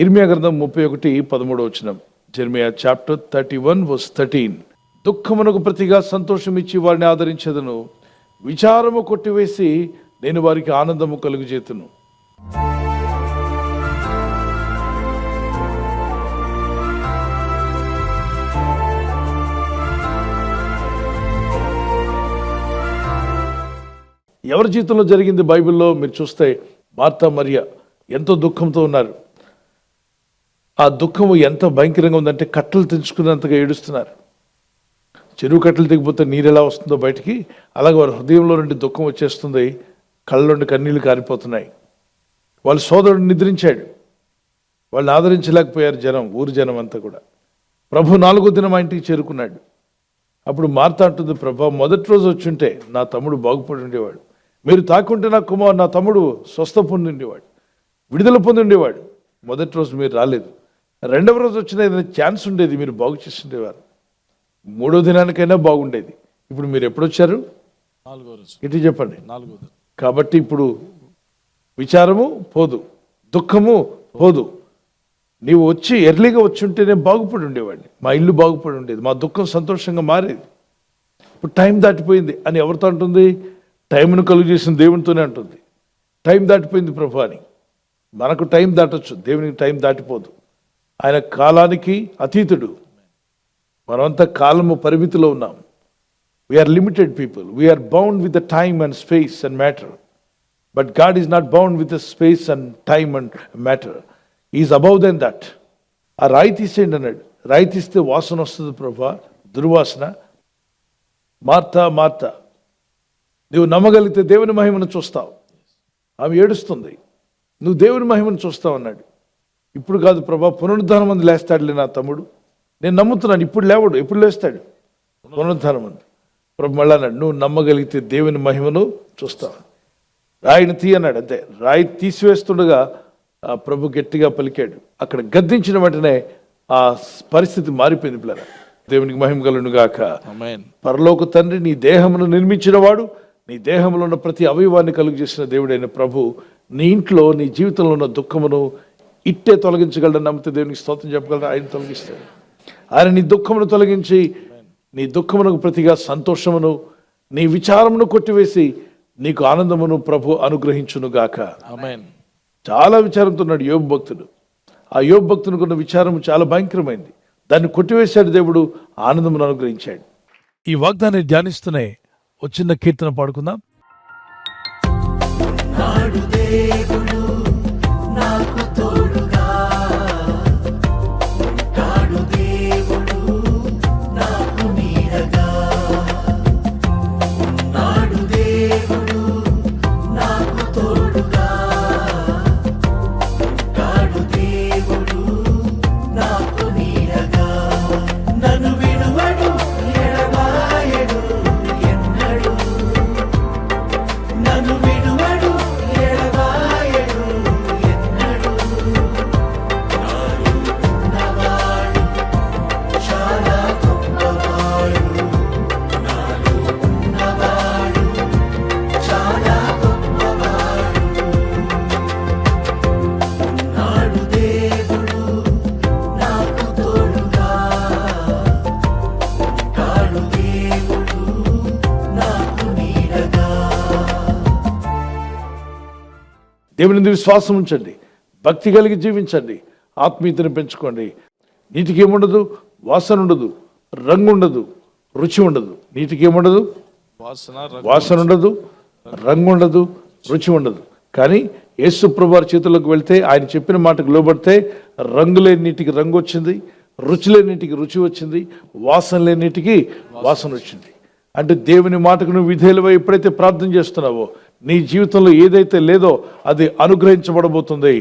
ఇర్మియా గ్రంథం 31:13 Jeremiah chapter 31:13. దుఃఖమునకు ప్రతిగా సంతోషం ఇచ్చి వారిని ఆదరించెదను, విచారము కొట్టివేసి నేను వారికి ఆనందము కలుగజేతును. ఎవరి జీవితంలో జరిగింది బైబిల్లో మీరు చూస్తే, మార్తా మరియా ఎంతో దుఃఖంతో ఉన్నారు. ఆ దుఃఖము ఎంత భయంకరంగా ఉందంటే కట్టలు తెంచుకున్నంతగా ఏడుస్తున్నారు. చెరువు కట్టలు దిగిపోతే నీరు ఎలా వస్తుందో బయటికి, అలాగే వారి హృదయంలో నుండి దుఃఖం వచ్చేస్తుంది, కళ్ళ నుండి కన్నీళ్లు కారిపోతున్నాయి. వాళ్ళ సోదరుడు నిద్రించాడు, వాళ్ళని ఆదరించలేకపోయారు ఊరి జనం అంతా కూడా. ప్రభు 4వ దినం మా ఇంటికి చేరుకున్నాడు. అప్పుడు మార్తా అంటుంది, ప్రభా మొదటి రోజు వచ్చుంటే నా తమ్ముడు బాగుపడి ఉండేవాడు, మీరు తాకుంటే నా తమ్ముడు స్వస్థ పొంది ఉండేవాడు, విడుదల పొంది ఉండేవాడు. మొదటి రోజు మీరు రాలేదు, 2వ రోజు వచ్చిన ఏదైనా ఛాన్స్ ఉండేది, మీరు బాగు చేస్తుండేవారు, 3వ దినానికైనా బాగుండేది. ఇప్పుడు మీరు ఎప్పుడు వచ్చారు? 4వ రోజు. ఇటు చెప్పండి. 4వ. కాబట్టి ఇప్పుడు విచారము పోదు, దుఃఖము పోదు. నీవు వచ్చి ఎర్లీగా వచ్చి ఉంటే నేను బాగుపడి ఉండేవాడిని, మా ఇల్లు బాగుపడి ఉండేది, మా దుఃఖం సంతోషంగా మారేది. ఇప్పుడు టైం దాటిపోయింది అని ఎవరితో అంటుంది? టైంను కలుగు చేసిన దేవునితోనే అంటుంది. టైం దాటిపోయింది ప్రభు అని. మనకు టైం దాటొచ్చు, దేవునికి టైం దాటిపోదు. ఆయన కాలానికి అతీతుడు. మనమంతా కాలము పరిమితిలో ఉన్నాం. We are limited people, we are bound with the time and space and matter. But God is not bound with the space and time and matter. Is above then that. ఆ రాయి తీసేయండి అన్నాడు. రాయి తీస్తే వాసన వస్తుంది ప్రభా, దుర్వాసన. మార్తా మార్తా, నువ్వు నమ్మగలిగితే దేవుని మహిమను చూస్తావు. ఆమె ఏడుస్తుంది, నువ్వు దేవుని మహిమను చూస్తావు అన్నాడు. ఇప్పుడు కాదు ప్రభా, పునరుద్ధానం మంది లేస్తాడులే నా తమ్ముడు, నేను నమ్ముతున్నాను. ఇప్పుడు లేవడు, ఎప్పుడు లేస్తాడు? పునరుద్ధానం మంది. ప్రభు మళ్ళా అన్నాడు, నువ్వు నమ్మగలిగితే దేవుని మహిమను చూస్తావు. రాయిని తీయన్నాడు, అంతే. రాయి తీసివేస్తుండగా ఆ ప్రభు గట్టిగా పలికాడు. అక్కడ గద్దించిన వెంటనే ఆ పరిస్థితి మారిపోయింది. పిల్లల దేవునికి మహిమ కలుగును గాక. పరలోక తండ్రి నీ దేహమును నిర్మించిన వాడు, నీ దేహంలో ఉన్న ప్రతి అవయవాన్ని కలుగు చేసిన దేవుడైన ప్రభు నీ ఇంట్లో నీ జీవితంలో ఉన్న దుఃఖమును ఇట్టే తొలగించగలడని నమ్మితే దేవునికి స్తోత్రం చెప్పగలరా? ఆయన తొలగిస్తాడు. ఆయన నీ దుఃఖమును తొలగించి నీ దుఃఖమునకు ప్రతిగా సంతోషమును, నీ విచారమును కొట్టివేసి నీకు ఆనందమును ప్రభు అనుగ్రహించును గాక. ఆమేన్. చాలా విచారంతో ఉన్నాడు యోబు భక్తుడు. ఆ యోబు భక్తునికి ఉన్న విచారం చాలా భయంకరమైంది. దాన్ని కొట్టివేశాడు దేవుడు, ఆనందమును అనుగ్రహించాడు. ఈ వాగ్దాన్ని ధ్యానిస్తూనే ఒక చిన్న కీర్తన పాడుకుందాం. దేవుని విశ్వాసం ఉంచండి, భక్తి కలిగి జీవించండి, ఆత్మీయతను పెంచుకోండి. నీటికి ఏముండదు? వాసన ఉండదు, రంగు ఉండదు, రుచి ఉండదు. నీటికి ఏముండదు? వాసన ఉండదు, రంగు ఉండదు, రుచి ఉండదు. కానీ యేసు ప్రభు వారి చేతుల్లోకి వెళ్తే, ఆయన చెప్పిన మాటకు లోబడితే రంగు లేని నీటికి రంగు వచ్చింది, రుచి లేని నీటికి రుచి వచ్చింది, వాసన లేని నీటికి వాసన వచ్చింది. అంటే దేవుని మాటకు నువ్వు విధేయులవై ఎప్పుడైతే ప్రార్థన చేస్తున్నావో, నీ జీవితంలో ఏదైతే లేదో అది అనుగ్రహించబడబోతుంది.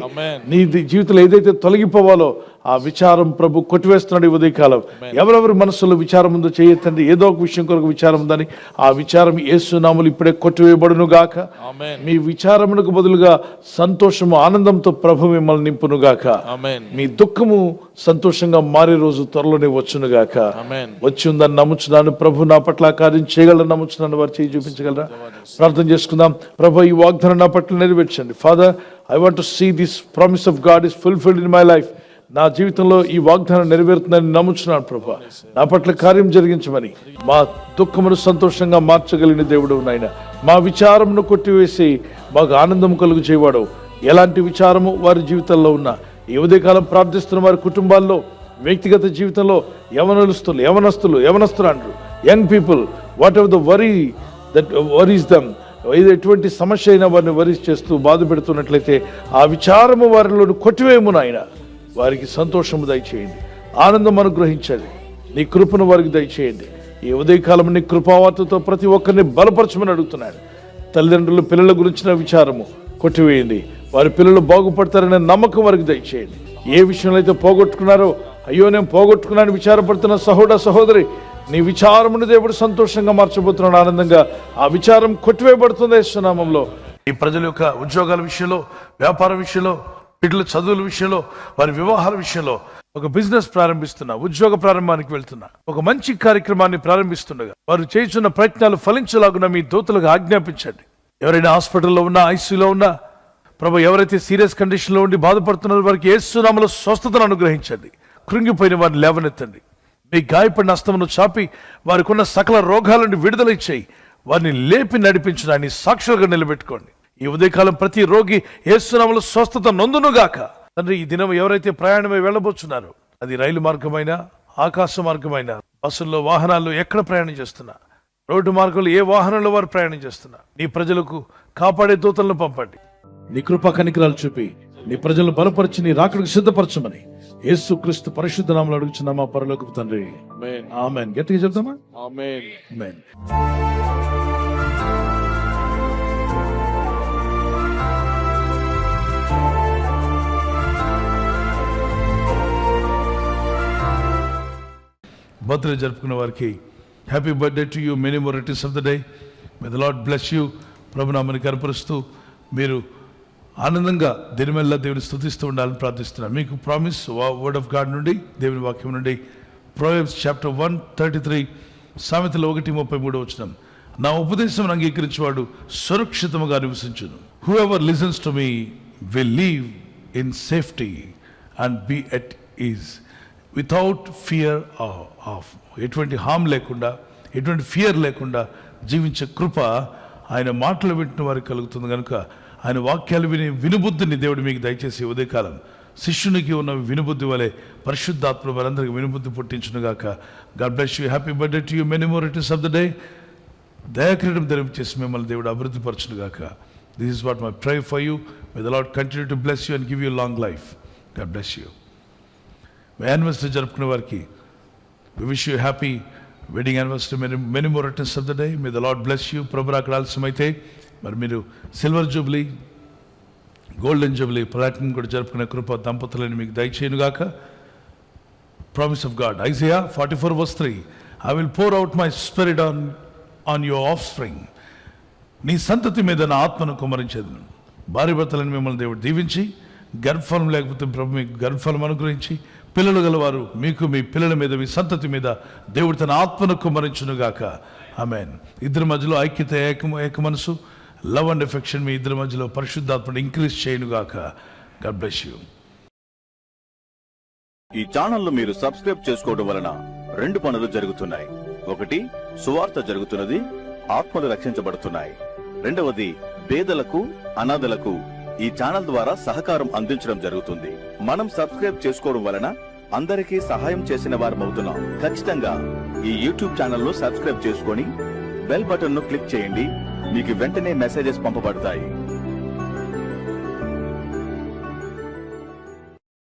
నీ జీవితంలో ఏదైతే తొలగిపోవాలో ఆ విచారం ప్రభు కొట్టివేస్తున్నాడు ఈ ఉదయకాలం. ఎవరెవరి మనసులో విచారం ఉందో చేయొద్దండి. ఏదో ఒక విషయం కొరకు విచారం ఉందని ఆ విచారం యేసు నామములో ఇప్పుడే కొట్టివేయబడును గాక. మీ విచారమునకు బదులుగా సంతోషము ఆనందంతో ప్రభు మిమ్మల్ని నింపును గాక. మీ దుఃఖము సంతోషంగా మారే రోజు త్వరలోనే వచ్చును గాక. వచ్చి ఉందని నమ్ముచున్నాను. ప్రభు నా పట్ల కార్యం చేయగలరని నమ్ముచున్నాను. వారు చేయి చూపించగలరా? ప్రార్థన చేసుకుందాం. ప్రభు ఈ వాగ్దానం నా పట్ల నెరవేర్చండి. Father, I want to see this promise of God is fulfilled in my life. నా జీవితంలో ఈ వాగ్దానం నెరవేరుతుందని నమ్ముచున్నాను ప్రభా. నా పట్ల కార్యం జరిగించమని, మా దుఃఖమును సంతోషంగా మార్చగలిగిన దేవుడు నాయన. మా విచారమును కొట్టివేసి మాకు ఆనందం కలుగు చేయవాడు. ఎలాంటి విచారము వారి జీవితంలో ఉన్నా ఈ ఉదయకాలం ప్రార్థిస్తున్న వారి కుటుంబాల్లో, వ్యక్తిగత జీవితంలో యవనస్తులు అంటారు, young people, whatever the worry that worries them, ఎటువంటి సమస్య అయినా వారిని వరీస్ చేస్తూ బాధ పెడుతున్నట్లయితే ఆ విచారము వారిలో కొట్టివేయము నాయన. వారికి సంతోషము దయచేయండి, ఆనందం అనుగ్రహించండి, నీ కృపను వారికి దయచేయండి. ఈ ఉదయకాలం నీ కృపావార్తతో ప్రతి ఒక్కరిని బలపరచమని అడుగుతున్నాడు. తల్లిదండ్రులు పిల్లల గురించిన విచారము కొట్టివేయండి. వారి పిల్లలు బాగుపడతారనే నమ్మకం వారికి దయచేయండి. ఏ విషయంలో అయితే పోగొట్టుకున్నారో, అయ్యో నేను పోగొట్టుకున్నాను విచారపడుతున్న సహోదరి, నీ విచారమును దేవుడు సంతోషంగా మార్చబోతున్నాడు. ఆనందంగా ఆ విచారం కొట్టివేయబడుతుంది యేసు నామములో. ఈ ప్రజల యొక్క ఉద్యోగాల విషయంలో, వ్యాపార విషయంలో, బిడ్డల చదువుల విషయంలో, వారి వివాహాల విషయంలో, ఒక బిజినెస్ ప్రారంభిస్తున్నా, ఉద్యోగ ప్రారంభానికి వెళ్తున్నా, ఒక మంచి కార్యక్రమాన్ని ప్రారంభిస్తుండగా వారు చేస్తున్న ప్రయత్నాలు ఫలించలాగున మీ దూతలకు ఆజ్ఞాపించండి. ఎవరైనా హాస్పిటల్లో ఉన్నా, ఐసీయూలో ఉన్నా ప్రభు, ఎవరైతే సీరియస్ కండిషన్లో ఉండి బాధపడుతున్నారో వారికి యేసు నామములో స్వస్థతను అనుగ్రహించండి. కృంగిపోయిన వారిని లేవనెత్తండి. మీ గాయపడిన హస్తమును చాపి వారికి ఉన్న సకల రోగాల నుండి విడుదల ఇచ్చేయి. వారిని లేపి నడిపించడాన్ని సాక్షులుగా నిలబెట్టుకోండి. ఈ ఉదయకాలం ప్రతి రోగి యేసు నామములో స్వస్థత నొందునుగాక. తండ్రి, ఈ దినం ఎవరైతే ప్రయాణమై వెళ్ళబోతున్నారో, అది రైలు మార్గమైనా, ఆకాశ మార్గమైనా, బస్సుల్లో, వాహనాల్లో ఎక్కడ ప్రయాణం చేస్తున్నా, రోడ్డు మార్గంలో ఏ వాహనంలో వారు ప్రయాణం చేస్తున్నా, నీ ప్రజలకు కాపాడే దూతలను పంపండి. నీ కృపా కనికరాలు చూపి నీ ప్రజలను బలపరిచి నీ రాకడకు సిద్ధపరచమని యేసు క్రీస్తు పరిశుద్ధ నామములో అడుగుచున్నాం మా పరలోకపు తండ్రి. ఆమేన్. గట్టిగా చెప్తామా? ఆమేన్. ఆమేన్. బర్త్డే జరుపుకున్న వారికి happy birthday to you, many more returns of the day. May the Lord bless you. ప్రభునామాన్ని కనపరుస్తూ మీరు ఆనందంగా దినమెల్లా దేవుని స్తుతిస్తూ ఉండాలని ప్రార్థిస్తున్నాను. మీకు ప్రామిస్ వర్డ్ ఆఫ్ గాడ్ నుండి, దేవుని వాక్యం నుండి, ప్రొవెర్బ్స్ చాప్టర్ 1:33, సామెతలు 1:33 నా ఉపదేశం అంగీకరించేవాడు సురక్షితముగా నివసించును. Whoever listens to me will live in safety and be at ease without fear of. ఎటువంటి హామ్ లేకుండా, ఎటువంటి ఫియర్ లేకుండా జీవించే కృప ఆయన మాటలు వింటున్న వారికి కలుగుతుంది. కనుక ఆయన వాక్యాలు విని వినుబుద్ధిని దేవుడు మీకు దయచేసి ఉదయకాలం శిష్యునికి ఉన్న వినుబుద్ధి వలె పరిశుద్ధాత్మ వారందరికీ వినుబుద్ధి పుట్టించునుగాక. God bless you. Happy birthday to you, many more returns of the day. దయాక్రీడం ధరించేసి మిమ్మల్ని దేవుడు అభివృద్ధి పరచునుగాక. This is what my prayer for you. May the Lord continue to bless you and give you long life. God bless you. Anniversary జరుపుకునే వారికి we wish you happy wedding anniversary, many more returns of the day. May the Lord bless you. ప్రభు అక్కడ ఆలస్యమైతే మరి మీరు silver jubilee, golden jubilee, platinum కూడా జరుపుకునే కృప దంపతులను మీకు దయచేయునుగాక. Promise of God, Isaiah 44:3, I will pour out my spirit on your offspring. నీ సంతతి మీద నా ఆత్మను కుమ్మరించేదను. భార్య భర్తలను మిమ్మల్ని దేవుడు దీవించి, గర్భఫలం లేకపోతే ప్రభు మీకు గర్భఫలం అనుగ్రహించి, పిల్లలు గలవారు మీకు మీ పిల్లల మీద, మీ సంతతి మీద దేవుడు తన ఆత్మను కుమ్మరించునుగాక. ఆమేన్. ఇద్దరి మధ్యలో ఐక్యత, ఏక మనసు, లవ్ అండ్ ఎఫెక్షన్ మీ ఇద్దరి మధ్యలో పరిశుద్ధాత్మను ఇంక్రీజ్ చేయనుగాక. God bless you. ఈ ఛానల్ మీరు సబ్స్క్రైబ్ చేసుకోవడం వలన 2 పనులు జరుగుతున్నాయి. ఒకటి, సువార్త జరుగుతున్నది, ఆత్మలు రక్షించబడుతున్నాయి. రెండవది, పేదలకు, అనాథలకు ఈ ఛానల్ ద్వారా సహకారం అందించడం జరుగుతుంది. మనం సబ్స్క్రైబ్ చేసుకోవడం వలన అందరికీ సహాయం చేసిన వారమవుతున్నాం. ఖచ్చితంగా ఈ యూట్యూబ్ ఛానల్ ను సబ్స్క్రైబ్ చేసుకొని బెల్ బటన్ ను క్లిక్ చేయండి. మీకు వెంటనే మెసేజెస్ పంపబడతాయి.